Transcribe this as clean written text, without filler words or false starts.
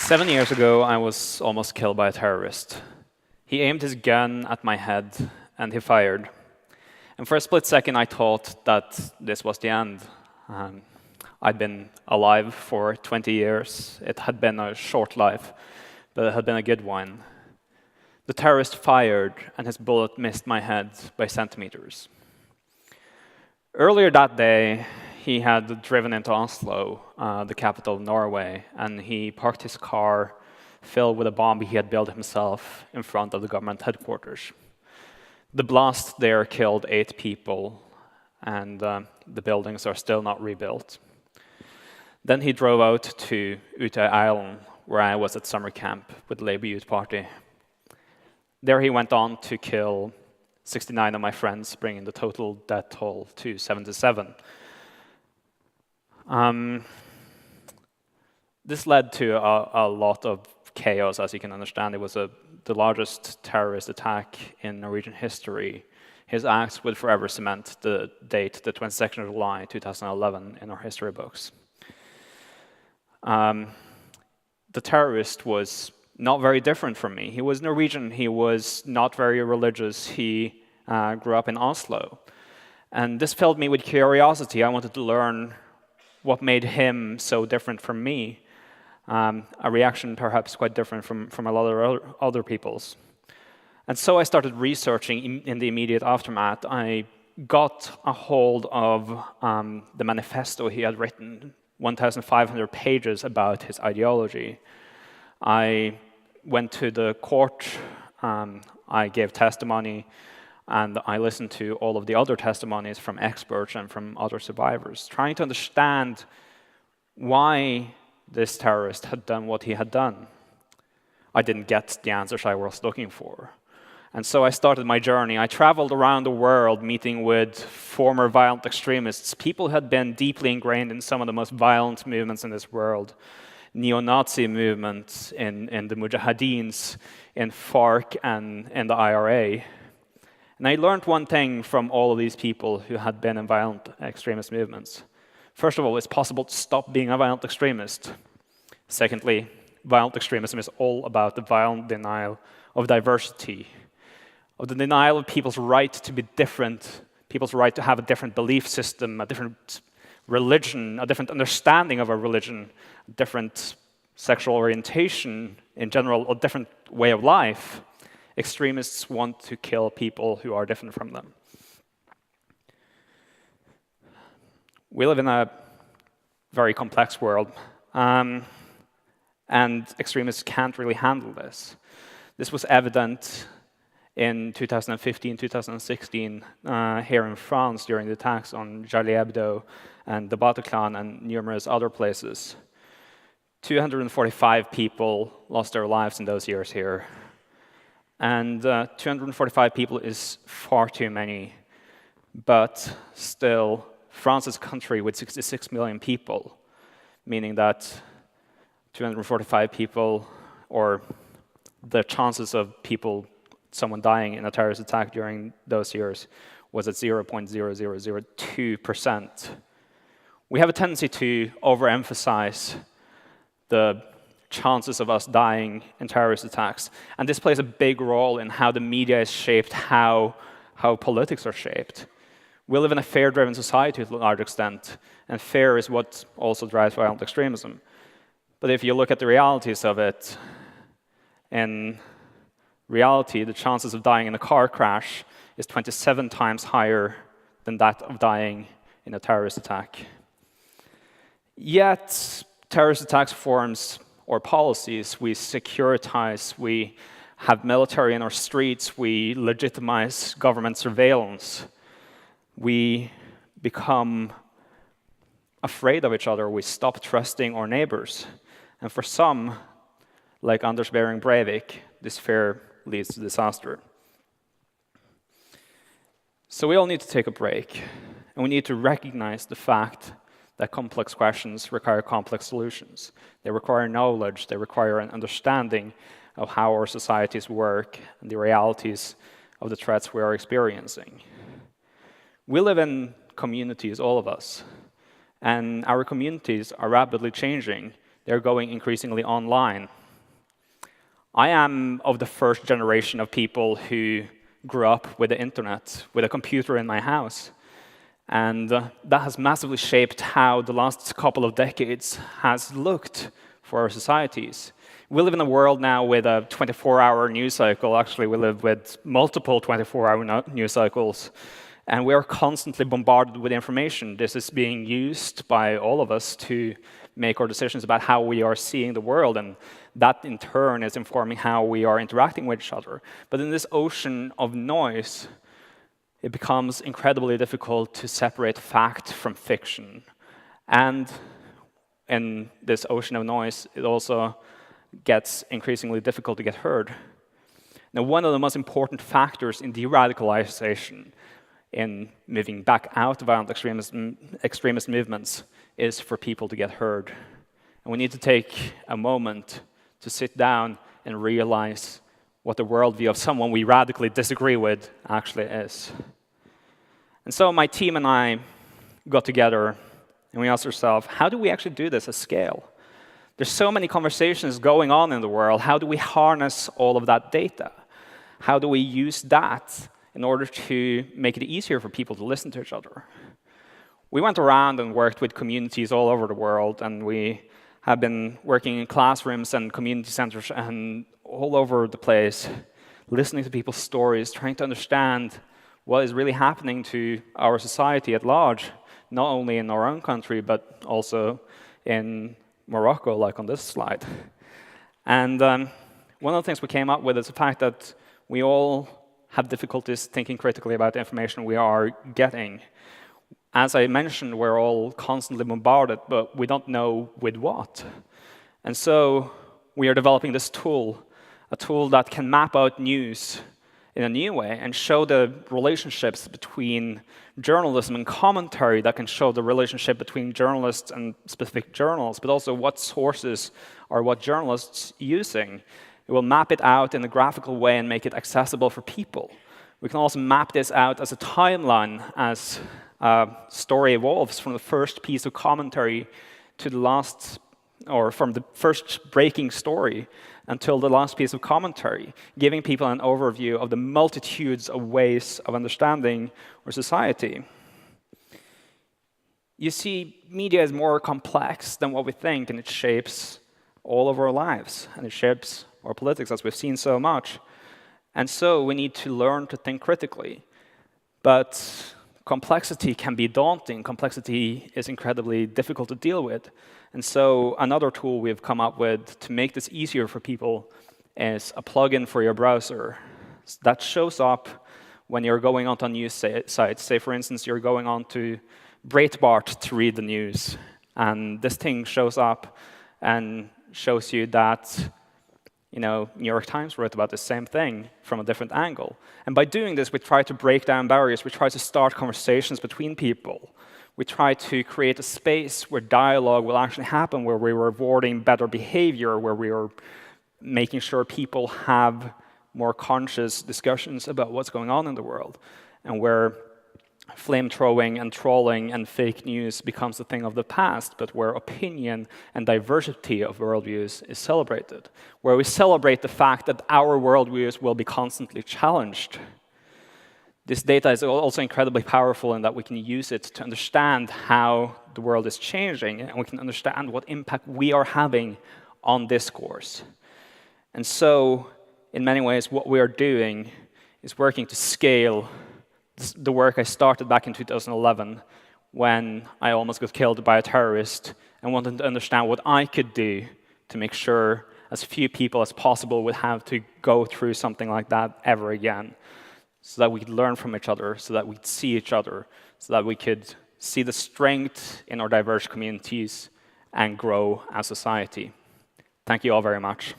7 years ago, I was almost killed by a terrorist. He aimed his gun at my head, and he fired. And for a split second, I thought that this was the end. I'd been alive for 20 years. It had been a short life, but it had been a good one. The terrorist fired, and his bullet missed my head by centimeters. Earlier that day, he had driven into Oslo, the capital of Norway, and he parked his car filled with a bomb he had built himself in front of the government headquarters. The blast there killed 8 people, and the buildings are still not rebuilt. Then he drove out to Utøya Island, where I was at summer camp with the Labour Youth Party. There he went on to kill 69 of my friends, bringing the total death toll to 77. This led to a lot of chaos, as you can understand. It was the largest terrorist attack in Norwegian history. His acts would forever cement the date, the 22nd of July, 2011, in our history books. The terrorist was not very different from me. He was Norwegian. He was not very religious. He grew up in Oslo. And this filled me with curiosity. I wanted to learn what made him so different from me. A reaction perhaps quite different from a lot of other people's. And so I started researching in the immediate aftermath. I got a hold of the manifesto he had written, 1,500 pages about his ideology. I went to the court, I gave testimony, and I listened to all of the other testimonies from experts and from other survivors, trying to understand why this terrorist had done what he had done. I didn't get the answers I was looking for. And so I started my journey. I traveled around the world meeting with former violent extremists, people who had been deeply ingrained in some of the most violent movements in this world, neo-Nazi movements in the Mujahideens, in FARC and in the IRA. And I learned one thing from all of these people who had been in violent extremist movements. First of all, it's possible to stop being a violent extremist. Secondly, violent extremism is all about the violent denial of diversity, of the denial of people's right to be different, people's right to have a different belief system, a different religion, a different understanding of a religion, a different sexual orientation, in general, a different way of life. Extremists want to kill people who are different from them. We live in a very complex world, and extremists can't really handle this. This was evident in 2015, 2016, here in France during the attacks on Charlie Hebdo and the Bataclan and numerous other places. 245 people lost their lives in those years here. And 245 people is far too many, but still, France is a country with 66 million people, meaning that 245 people, or the chances of someone dying in a terrorist attack during those years was at 0.0002%. We have a tendency to overemphasize the chances of us dying in terrorist attacks. And this plays a big role in how the media is shaped, how politics are shaped. We live in a fear-driven society to a large extent, and fear is what also drives violent extremism. But if you look at the realities of it, in reality, the chances of dying in a car crash is 27 times higher than that of dying in a terrorist attack. Yet, terrorist attacks forms or policies, we securitize, we have military in our streets, we legitimize government surveillance, we become afraid of each other, we stop trusting our neighbors. And for some, like Anders Behring Breivik, this fear leads to disaster. So we all need to take a break, and we need to recognize the fact that complex questions require complex solutions. They require knowledge, they require an understanding of how our societies work and the realities of the threats we are experiencing. We live in communities, all of us, and our communities are rapidly changing. they're going increasingly online. I am of the first generation of people who grew up with the internet, with a computer in my house. And that has massively shaped how the last couple of decades has looked for our societies. We live in a world now with a 24-hour news cycle. Actually, we live with multiple 24-hour news cycles. And we are constantly bombarded with information. This is being used by all of us to make our decisions about how we are seeing the world. And that, in turn, is informing how we are interacting with each other. But in this ocean of noise, it becomes incredibly difficult to separate fact from fiction. And in this ocean of noise, it also gets increasingly difficult to get heard. Now, one of the most important factors in de-radicalization, in moving back out of violent extremist movements, is for people to get heard. And we need to take a moment to sit down and realize what the worldview of someone we radically disagree with actually is. And so my team and I got together and we asked ourselves, how do we actually do this at scale? There's so many conversations going on in the world. How do we harness all of that data? How do we use that in order to make it easier for people to listen to each other? We went around and worked with communities all over the world, and we have been working in classrooms and community centers and all over the place, listening to people's stories, trying to understand what is really happening to our society at large, not only in our own country, but also in Morocco, like on this slide. And one of the things we came up with is the fact that we all have difficulties thinking critically about the information we are getting. As I mentioned, we're all constantly bombarded, but we don't know with what. And so we are developing this tool, a tool that can map out news in a new way and show the relationships between journalism and commentary, that can show the relationship between journalists and specific journals, but also what sources are what journalists using. It will map it out in a graphical way and make it accessible for people. We can also map this out as a timeline as a story evolves from the first piece of commentary to the last, or from the first breaking story until the last piece of commentary, giving people an overview of the multitudes of ways of understanding our society. You see, media is more complex than what we think, and it shapes all of our lives, and it shapes our politics, as we've seen so much. And so we need to learn to think critically. But complexity can be daunting. Complexity is incredibly difficult to deal with. And so another tool we've come up with to make this easier for people is a plugin for your browser that shows up when you're going onto news sites. Say, for instance, you're going on to Breitbart to read the news. And this thing shows up and shows you that New York Times wrote about the same thing from a different angle. And by doing this, we try to break down barriers. We try to start conversations between people. We try to create a space where dialogue will actually happen, where we're rewarding better behavior, where we are making sure people have more conscious discussions about what's going on in the world, and where flame-throwing and trolling and fake news becomes a thing of the past, but where opinion and diversity of worldviews is celebrated, where we celebrate the fact that our worldviews will be constantly challenged. This data is also incredibly powerful in that we can use it to understand how the world is changing, and we can understand what impact we are having on discourse. And so, in many ways, what we are doing is working to scale the work I started back in 2011 when I almost got killed by a terrorist and wanted to understand what I could do to make sure as few people as possible would have to go through something like that ever again, so that we could learn from each other, so that we'd see each other, so that we could see the strength in our diverse communities and grow as a society. Thank you all very much.